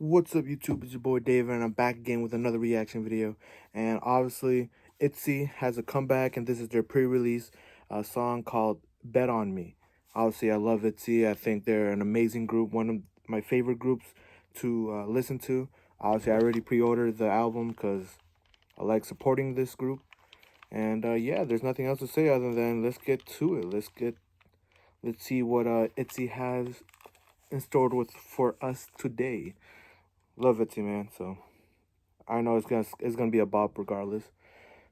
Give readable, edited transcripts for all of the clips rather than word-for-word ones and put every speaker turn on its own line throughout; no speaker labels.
What's up, YouTube? It's your boy David, and I'm back again with another reaction video. And obviously, Itzy has a comeback, and this is their pre-release song called "Bet on Me." Obviously, I love Itzy. I think they're an amazing group, one of my favorite groups to listen to. Obviously, I already pre-ordered the album because I like supporting this group. And yeah, there's nothing else to say other than let's get to it. Let's see what Itzy has in store for us today. Love Itzy, man. So I know it's gonna be a bop regardless.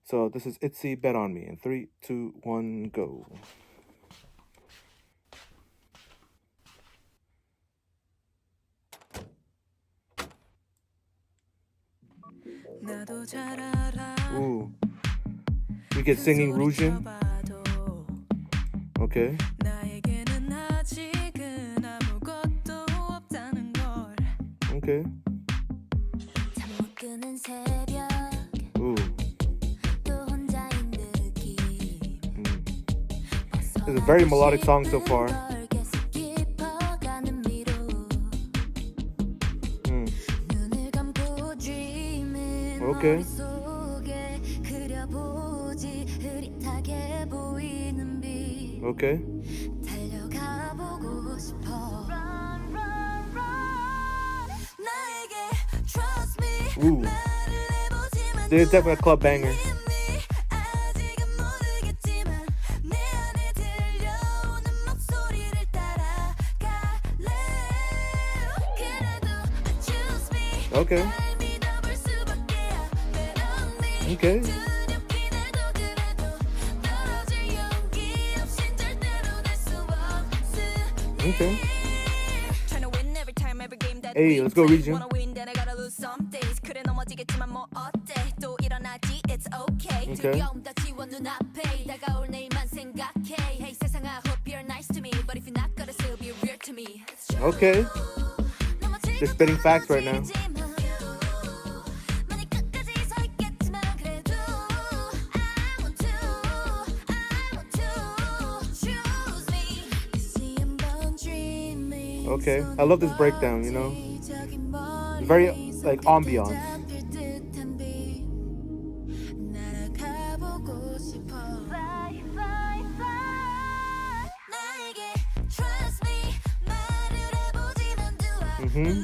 So this is Itzy, Bet on Me in 3, 2, 1, go. Ooh, we get singing Rujin. Okay. Okay. Ooh. It's a very melodic song so far. Okay. Okay. Ooh. This is definitely a club banger. Okay. Okay. Okay. Hey, let's go, region. Okay. Okay. They're spitting facts right now. Okay. I love this breakdown, you know? Very, like, ambiance. Mm-hmm.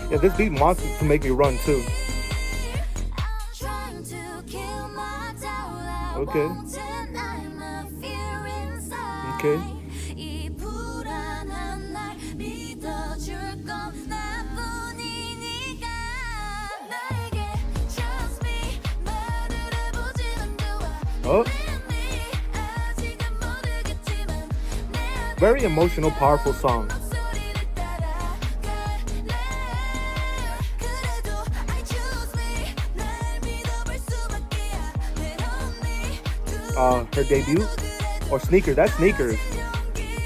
Yeah, this beat wants to make me run too. Okay. Okay. Oh. Very emotional, powerful song. Her debut or Sneakers. That's Sneakers.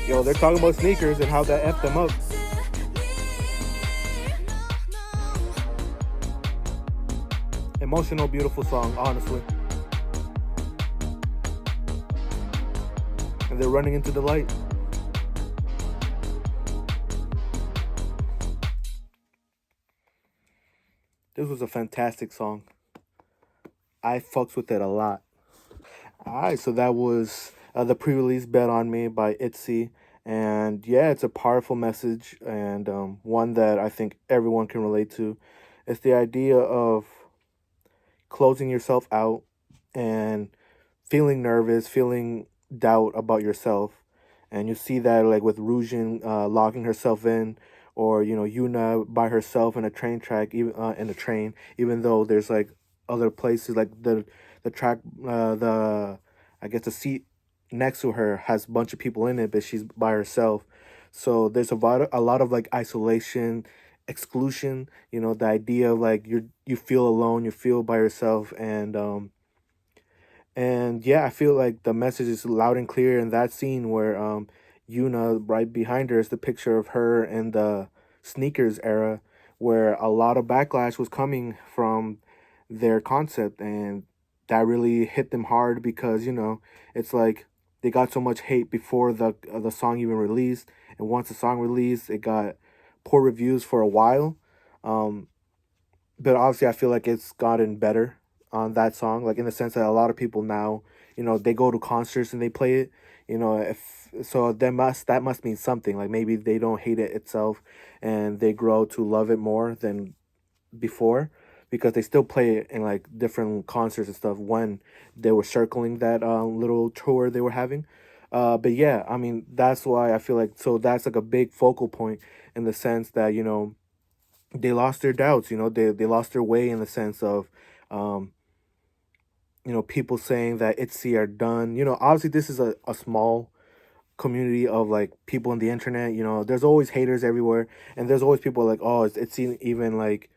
Yo, they're talking about Sneakers and how that effed them up. Emotional, beautiful song, honestly. And they're running into the light. This was a fantastic song. I fucks with it a lot. Alright, so that was the pre-release Bet on Me by Itzy. And yeah, it's a powerful message and one that I think everyone can relate to. It's the idea of closing yourself out and feeling nervous, feeling doubt about yourself. And you see that like with Rujin locking herself in, or Yuna by herself in a train track, even in a train, even though there's like other places like the track, I guess the seat next to her has a bunch of people in it, but she's by herself. So there's a lot of like isolation, exclusion. The idea of like you feel alone, you feel by yourself, and yeah, I feel like the message is loud and clear in that scene where Yuna right behind her is the picture of her in the sneakers era, where a lot of backlash was coming from their concept, and that really hit them hard because it's like they got so much hate before the song even released, and once the song released, it got poor reviews for a while. Um, but obviously I feel like it's gotten better on that song, like in the sense that a lot of people now, they go to concerts and they play it. If so, that must mean something. Like maybe they don't hate it itself, and they grow to love it more than before, because they still play it in like different concerts and stuff when they were circling that little tour they were having. But yeah, I mean that's why I feel like, so that's like a big focal point, in the sense that they lost their doubts. They lost their way, in the sense of um people saying that Itzy are done. Obviously this is a small community of like people on the internet. There's always haters everywhere, and there's always people like, oh, it's even like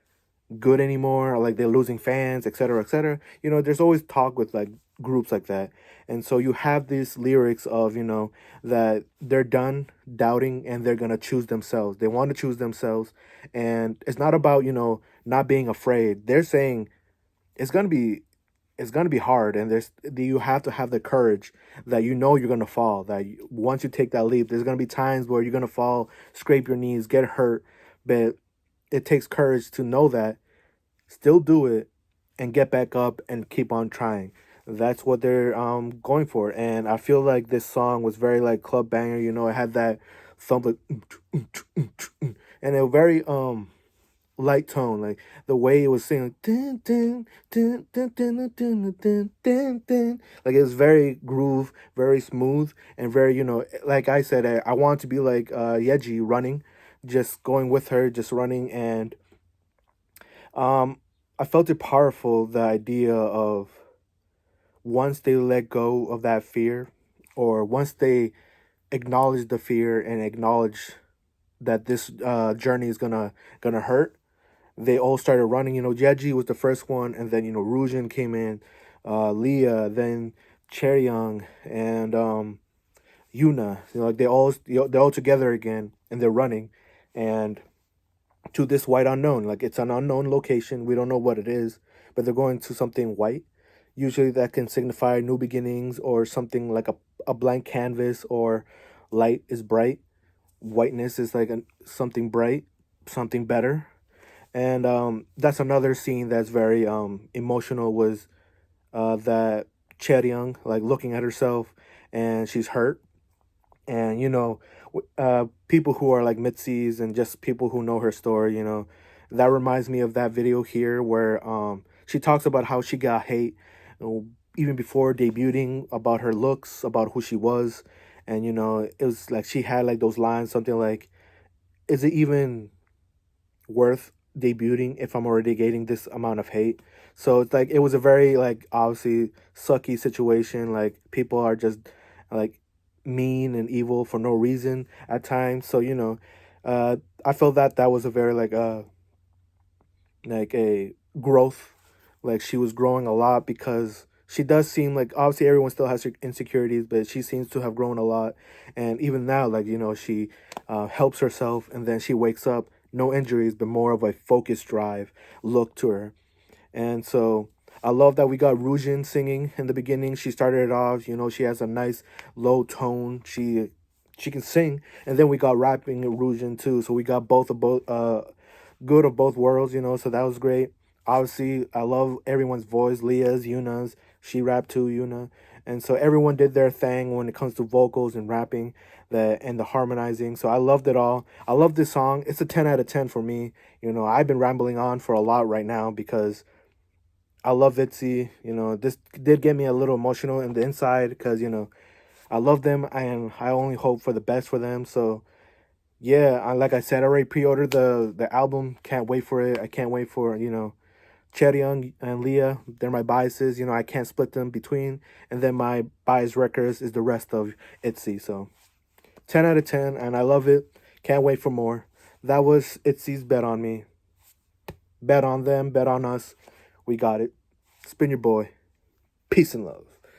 good anymore, or like they're losing fans, etc., etc. There's always talk with like groups like that. And so you have these lyrics of that they're done doubting, and they're gonna choose themselves. They want to choose themselves, and it's not about not being afraid. They're saying it's gonna be it's gonna be hard, and you have to have the courage that you're gonna fall. That once you take that leap, there's gonna be times where you're gonna fall, scrape your knees, get hurt, but it takes courage to know that, still do it, and get back up and keep on trying. That's what they're going for. And I feel like this song was very like club banger. It had that thump, like, and a very light tone, like the way it was singing, dun, dun, dun, dun, dun, dun, dun, dun, dun, dun. Like it was very groove, very smooth, and very like I said, I want to be like Yeji, running, just going with her, just running. And um, I felt it powerful, the idea of once they let go of that fear, or once they acknowledge the fear and acknowledge that this journey is gonna hurt, they all started running. Jeji was the first one, and then Rujin came in, Leah, then Chaeryeong, and Yuna. Like they're all together again, and they're running, and to this white unknown. Like it's an unknown location. We don't know what it is, but they're going to something white. Usually that can signify new beginnings, or something like a blank canvas, or light is bright. Whiteness is like something bright, something better. And that's another scene that's very emotional, was that Chaeryeong, like looking at herself, and she's hurt. And people who are like Mitzi's, and just people who know her story, that reminds me of that video here, where she talks about how she got hate, even before debuting, about her looks, about who she was. And it was like she had like those lines, something like, is it even worth debuting if I'm already getting this amount of hate? So it's like it was a very like obviously sucky situation. Like people are just like mean and evil for no reason at times. So I felt that that was a very like a growth. Like she was growing a lot, because she does seem like, obviously everyone still has her insecurities, but she seems to have grown a lot. And even now, like she helps herself, and then she wakes up, no injuries, but more of a focused drive look to her. And so I love that we got Rujin singing in the beginning. She started it off, she has a nice low tone. She can sing, and then we got rapping Rujin too. So we got both good of both worlds, so that was great. Obviously, I love everyone's voice. Leah's, Yuna's, she rapped too, Yuna. And so everyone did their thing when it comes to vocals and rapping, and the harmonizing. So I loved it all. I love this song. It's a 10 out of 10 for me. I've been rambling on for a lot right now, because I love Itzy. This did get me a little emotional in the inside, because, I love them, and I only hope for the best for them. So yeah, like I said, I already pre-ordered the album. Can't wait for it. I can't wait for Chaeryeong and Leah. They're my biases. I can't split them between. And then my bias records is the rest of Itzy. So 10 out of 10, and I love it. Can't wait for more. That was Itzy's Bet on Me. Bet on them. Bet on us. We got it. Spin your boy. Peace and love.